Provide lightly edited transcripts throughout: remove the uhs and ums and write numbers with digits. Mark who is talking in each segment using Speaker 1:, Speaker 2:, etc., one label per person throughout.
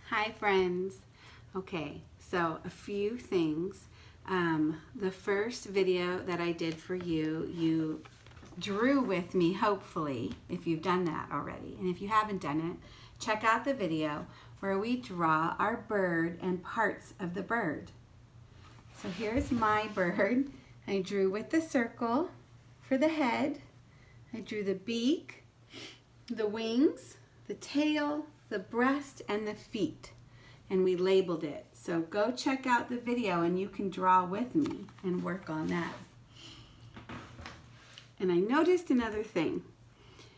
Speaker 1: Hi friends. Okay, so a few things. The first video that I did for you, you drew with me, hopefully, if you've done that already. And if you haven't done it, check out the video where we draw our bird and parts of the bird. So here's my bird. I drew with the circle for the head. I drew the beak, the wings, the tail, the breast, and the feet. And we labeled it. So go check out the video and you can draw with me and work on that. And I noticed another thing.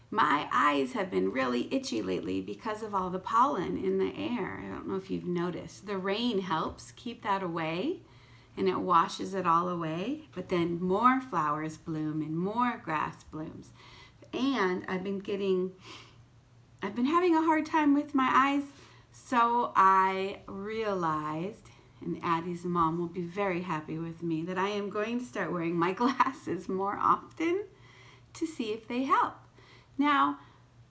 Speaker 1: My eyes have been really itchy lately because of all the pollen in the air. I don't know if you've noticed. The rain helps keep that away and it washes it all away. But then more flowers bloom and more grass blooms. And I've been having a hard time with my eyes. So I realized, and Addie's mom will be very happy with me, that I am going to start wearing my glasses more often to see if they help. Now,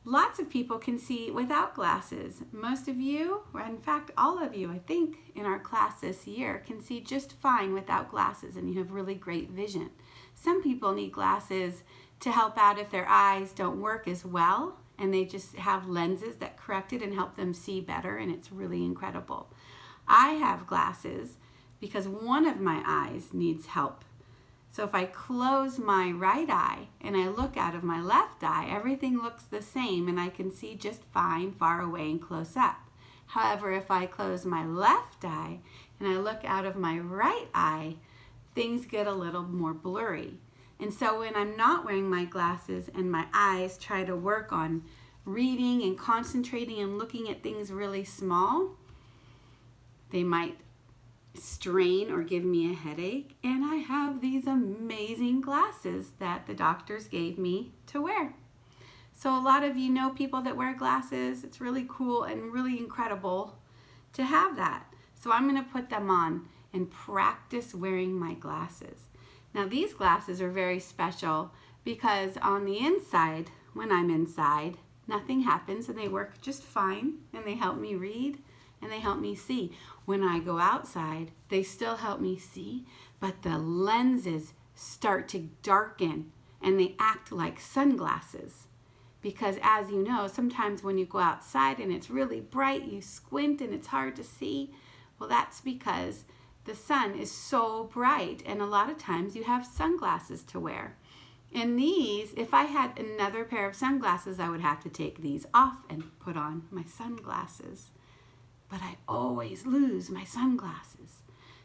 Speaker 1: lots of people can see without glasses. Most of you, or in fact all of you, I think, in our class this year can see just fine without glasses and you have really great vision. Some people need glasses to help out if their eyes don't work as well, and they just have lenses that correct it and help them see better, and it's really incredible. I have glasses because one of my eyes needs help. So if I close my right eye and I look out of my left eye, everything looks the same and I can see just fine far away and close up. However, if I close my left eye and I look out of my right eye, things get a little more blurry. And so when I'm not wearing my glasses and my eyes try to work on reading and concentrating and looking at things really small, they might strain or give me a headache. And I have these amazing glasses that the doctors gave me to wear. So a lot of you know people that wear glasses. It's really cool and really incredible to have that. So I'm going to put them on and practice wearing my glasses. Now these glasses are very special because on the inside, when I'm inside, nothing happens and they work just fine and they help me read and they help me see. When I go outside, they still help me see, but the lenses start to darken and they act like sunglasses. Because as you know, sometimes when you go outside and it's really bright, you squint and it's hard to see. Well, that's because the sun is so bright and a lot of times you have sunglasses to wear. And these, if I had another pair of sunglasses, I would have to take these off and put on my sunglasses. But I always lose my sunglasses.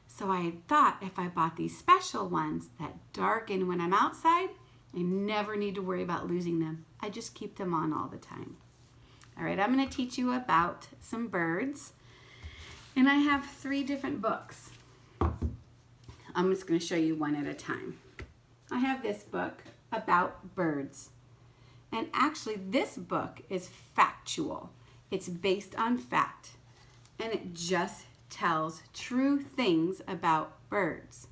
Speaker 1: So I thought if I bought these special ones that darken when I'm outside, I never need to worry about losing them. I just keep them on all the time. All right, I'm going to teach you about some birds. And I have 3 different books. I'm just going to show you one at a time. I have this book about birds. And actually this book is factual. It's based on fact. And it just tells true things about birds.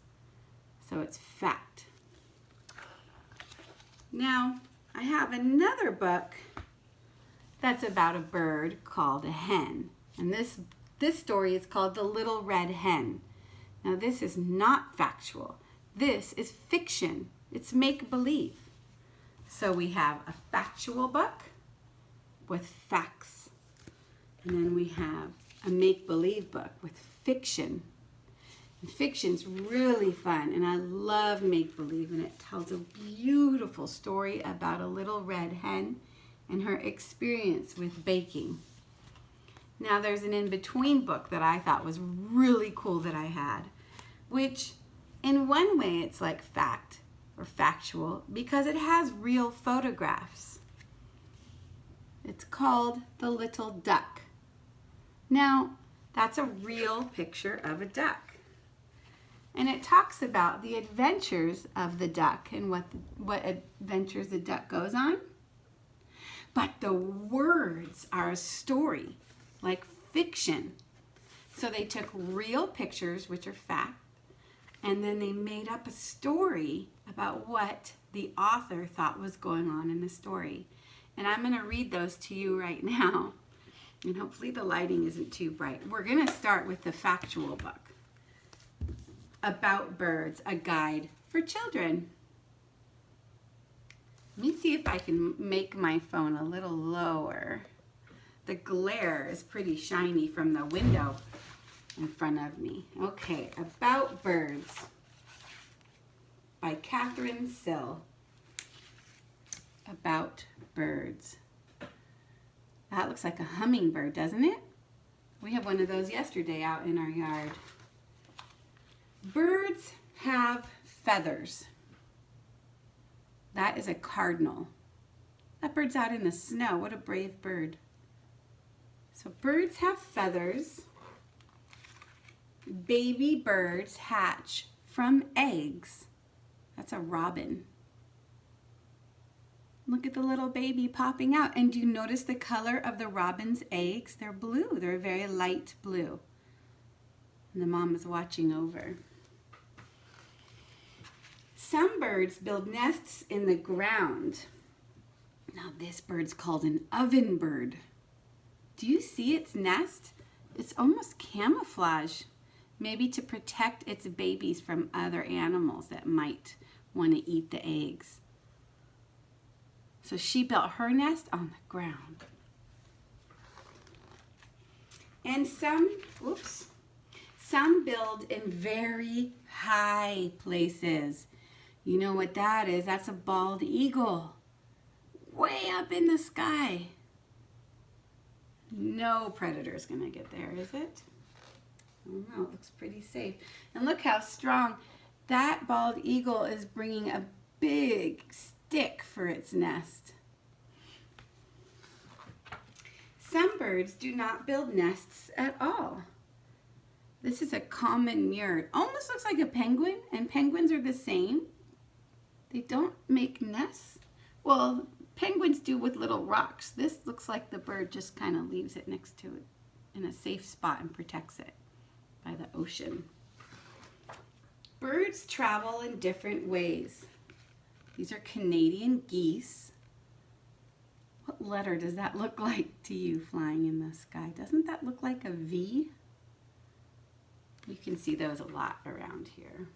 Speaker 1: So it's fact. Now, I have another book that's about a bird called a hen. And this story is called The Little Red Hen. Now this is not factual. This is fiction. It's make-believe. So we have a factual book with facts. And then we have a make-believe book with fiction. And fiction's really fun and I love make-believe, and it tells a beautiful story about a little red hen and her experience with baking. Now there's an in-between book that I thought was really cool that I had, which in one way it's like fact or factual because it has real photographs. It's called The Little Duck. Now that's a real picture of a duck. And it talks about the adventures of the duck and what adventures the duck goes on. But the words are a story, like fiction. So they took real pictures, which are fact, and then they made up a story about what the author thought was going on in the story. And I'm going to read those to you right now. And hopefully the lighting isn't too bright. We're going to start with the factual book. About Birds, a guide for children. Let me see if I can make my phone a little lower. The glare is pretty shiny from the window in front of me. Okay, About Birds by Catherine Sill. About Birds. That looks like a hummingbird, doesn't it? We had one of those yesterday out in our yard. Birds have feathers. That is a cardinal. That bird's out in the snow. What a brave bird. So birds have feathers. Baby birds hatch from eggs. That's a robin. Look at the little baby popping out. And do you notice the color of the robin's eggs? They're blue. They're very light blue. And the mom is watching over. Some birds build nests in the ground. Now this bird's called an oven bird. Do you see its nest? It's almost camouflage, maybe to protect its babies from other animals that might want to eat the eggs. So she built her nest on the ground. And some build in very high places. You know what that is? That's a bald eagle. Way up in the sky. No predator's gonna get there, is it? I don't know, it looks pretty safe. And look how strong. That bald eagle is bringing a big stick for its nest. Some birds do not build nests at all. This is a common murre. Almost looks like a penguin, and penguins are the same. They don't make nests. Well, penguins do with little rocks. This looks like the bird just kind of leaves it next to it in a safe spot and protects it by the ocean. Birds travel in different ways. These are Canadian geese. What letter does that look like to you flying in the sky? Doesn't that look like a V? You can see those a lot around here.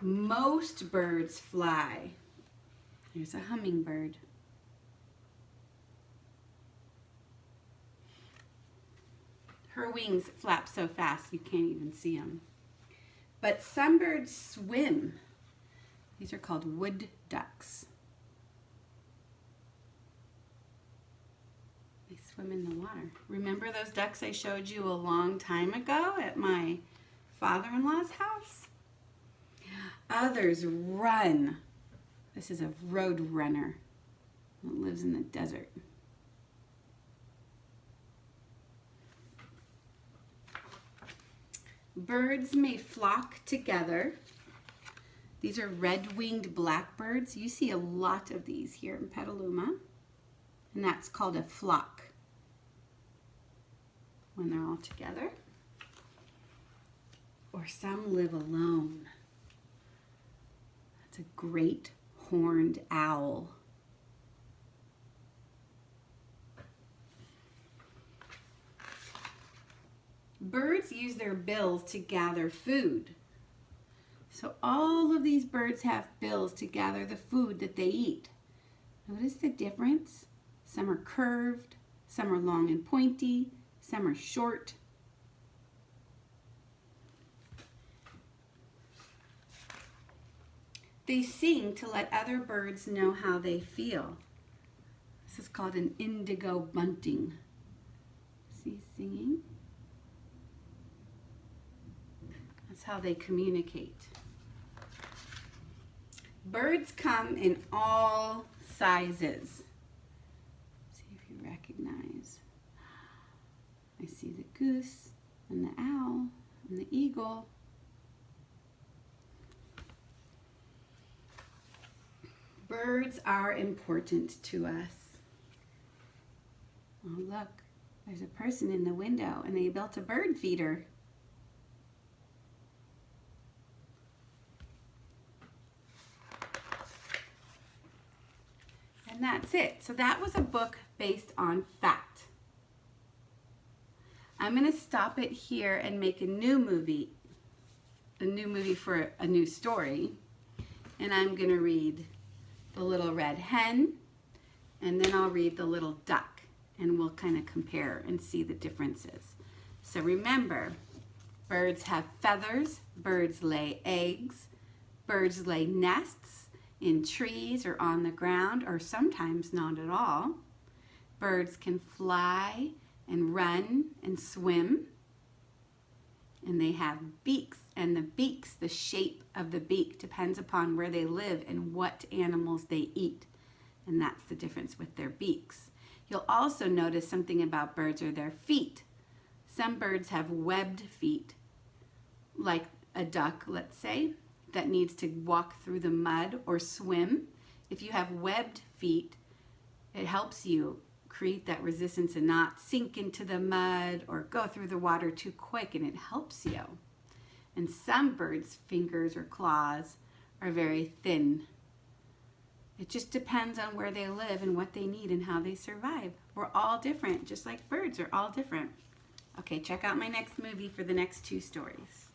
Speaker 1: Most birds fly. Here's a hummingbird. Her wings flap so fast you can't even see them. But some birds swim. These are called wood ducks. They swim in the water. Remember those ducks I showed you a long time ago at my father-in-law's house? Others run. This is a road runner that lives in the desert. Birds may flock together. These are red-winged blackbirds. You see a lot of these here in Petaluma, and that's called a flock when they're all together. Or some live alone. That's a great horned owl. Birds use their bills to gather food. So all of these birds have bills to gather the food that they eat. Notice the difference? Some are curved, some are long and pointy, some are short. They sing to let other birds know how they feel. This is called an indigo bunting. See, singing? That's how they communicate. Birds come in all sizes. See if you recognize. I see the goose and the owl and the eagle. Birds are important to us. Oh, look, there's a person in the window and they built a bird feeder. And that's it. So that was a book based on fact. I'm going to stop it here and make a new movie for a new story. And I'm going to read The Little Red Hen, and then I'll read The Little Duck, and we'll kind of compare and see the differences. So remember, birds have feathers, birds lay eggs, birds lay nests in trees or on the ground, or sometimes not at all. Birds can fly and run and swim. And they have beaks, and the shape of the beak depends upon where they live and what animals they eat. And that's the difference with their beaks. You'll also notice something about birds are their feet. Some birds have webbed feet, like a duck, let's say, that needs to walk through the mud or swim. If you have webbed feet, it helps you create that resistance and not sink into the mud or go through the water too quick, and it helps you. And some birds' fingers or claws are very thin. It just depends on where they live and what they need and how they survive. We're all different, just like birds are all different. Okay, check out my next movie for the next 2 stories.